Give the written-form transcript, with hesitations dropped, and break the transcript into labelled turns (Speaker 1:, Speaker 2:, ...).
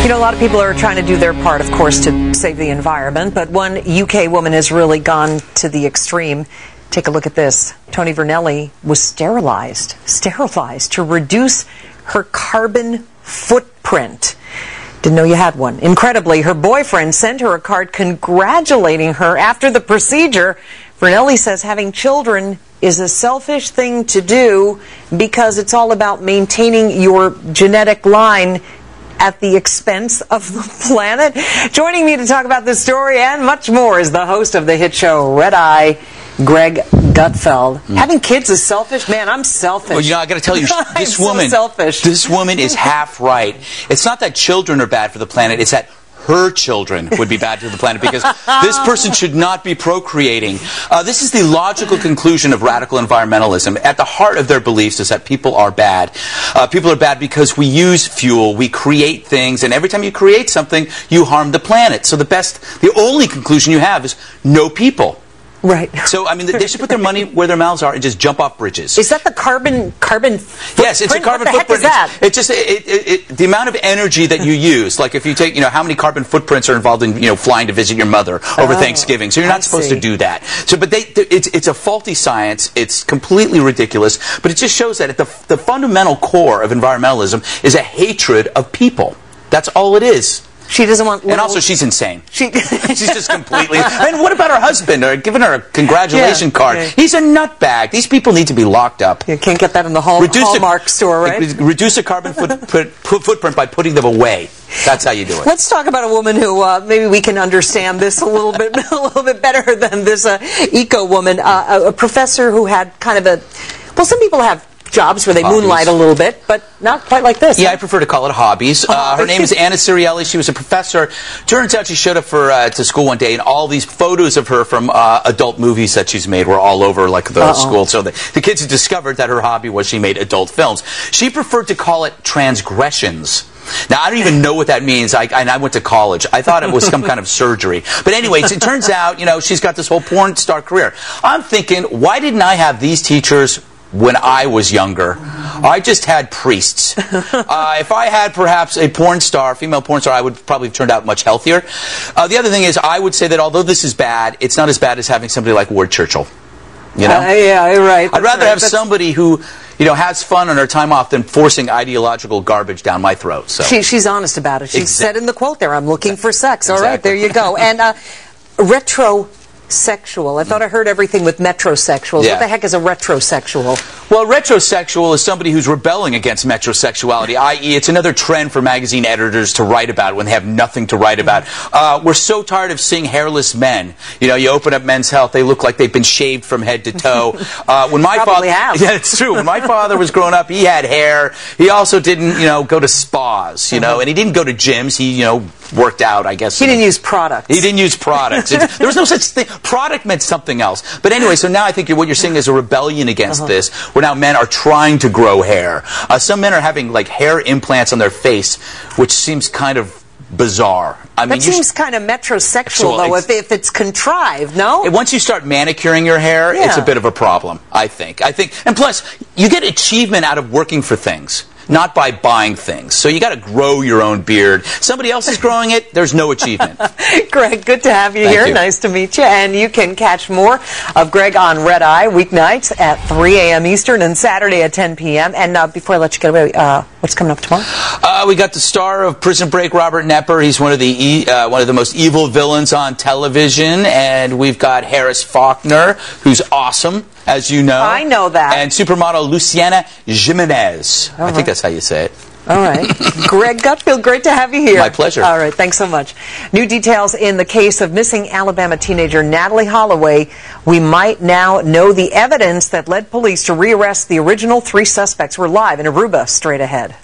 Speaker 1: You know, a lot of people are trying to do their part, of course, to save the environment, but one UK woman has really gone to the extreme. Take a look at this. Toni Vernelli was sterilized to reduce her carbon footprint. Didn't know you had one. Incredibly, her boyfriend sent her a card congratulating her after the procedure. Vernelli says having children is a selfish thing to do because it's all about maintaining your genetic line at the expense of the planet. Joining me to talk about this story and much more is the host of the hit show Red Eye, Greg Gutfeld. Having kids is selfish? Man, I'm selfish.
Speaker 2: Well, you know, I got to tell you, this woman is half right. It's not that children are bad for the planet, it's that her children would be bad for the planet because this person should not be procreating. This is the logical conclusion of radical environmentalism. At the heart of their beliefs is that people are bad. People are bad because we use fuel, we create things, and every time you create something, you harm the planet. So the only conclusion you have is no people.
Speaker 1: Right.
Speaker 2: So, I mean, they should put their money where their mouths are and just jump off bridges.
Speaker 1: Is that the carbon footprint?
Speaker 2: Yes, it's a carbon
Speaker 1: footprint. What the heck is that?
Speaker 2: It's just the amount of energy that you use. Like if you take, how many carbon footprints are involved in, flying to visit your mother over Thanksgiving. So you're not supposed to do that. So, but it's a faulty science. It's completely ridiculous. But it just shows that at the fundamental core of environmentalism is a hatred of people. That's all it is.
Speaker 1: She doesn't want little...
Speaker 2: And also, she's insane. She's just completely... And what about her husband? Or giving her a congratulation card. Yeah. He's a nutbag. These people need to be locked up.
Speaker 1: You can't get that in the Hallmark store, right?
Speaker 2: Reduce the carbon footprint by putting them away. That's how you do it.
Speaker 1: Let's talk about a woman who maybe we can understand this a little bit better than this eco woman. A professor who had kind of a... Well, some people have jobs where they moonlight a little bit, but not quite like this.
Speaker 2: Yeah, I prefer to call it hobbies. Her name is Anna Cirielli. She was a professor. Turns out she showed up to school one day, and all these photos of her from adult movies that she's made were all over the school. So the kids had discovered that her hobby was she made adult films. She preferred to call it transgressions. Now, I don't even know what that means, and I went to college. I thought it was some kind of surgery. But anyways, it turns out, she's got this whole porn star career. I'm thinking, why didn't I have these teachers when I was younger? I just had priests. If I had perhaps a porn star, female porn star, I would probably have turned out much healthier. The other thing is, I would say that although this is bad, it's not as bad as having somebody like Ward Churchill.
Speaker 1: Yeah, right.
Speaker 2: I'd rather have somebody who, has fun on her time off than forcing ideological garbage down my throat. So
Speaker 1: she's honest about it. She said in the quote there, I'm looking for sex. All right, there you go. And retrosexual. I thought I heard everything with metrosexuals. Yeah. What the heck is a retrosexual?
Speaker 2: Well, retrosexual is somebody who's rebelling against metrosexuality, i.e. it's another trend for magazine editors to write about when they have nothing to write about. We're so tired of seeing hairless men. You open up Men's Health, they look like they've been shaved from head to toe. When my father, yeah, it's true. When my father was growing up, he had hair. He also didn't, go to spas, and he didn't go to gyms. He, worked out, I guess.
Speaker 1: He didn't use products.
Speaker 2: He didn't use products. There was no such thing. Product meant something else. But anyway, so now I think what you're seeing is a rebellion against this, where now men are trying to grow hair. Some men are having hair implants on their face, which seems kind of bizarre.
Speaker 1: That seems kind of metrosexual, though, if it's contrived, no?
Speaker 2: Once you start manicuring your hair, it's a bit of a problem, I think. And plus, you get achievement out of working for things, not by buying things. So you got to grow your own beard. Somebody else is growing it, there's no achievement.
Speaker 1: Greg, good to have you here.
Speaker 2: You.
Speaker 1: Nice to meet you. And you can catch more of Greg on Red Eye weeknights at 3 a.m. Eastern and Saturday at 10 p.m. And before I let you get away, what's coming up tomorrow?
Speaker 2: We got the star of Prison Break, Robert Knepper. He's one of the most evil villains on television. And we've got Harris Faulkner, who's awesome, as you know.
Speaker 1: I know that.
Speaker 2: And supermodel Luciana Jimenez. I think that's how you say it.
Speaker 1: All right. Greg Gutfeld, great to have you here.
Speaker 2: My pleasure.
Speaker 1: All right, thanks so much. New details in the case of missing Alabama teenager Natalie Holloway. We might now know the evidence that led police to rearrest the original 3 suspects. We're live in Aruba, straight ahead.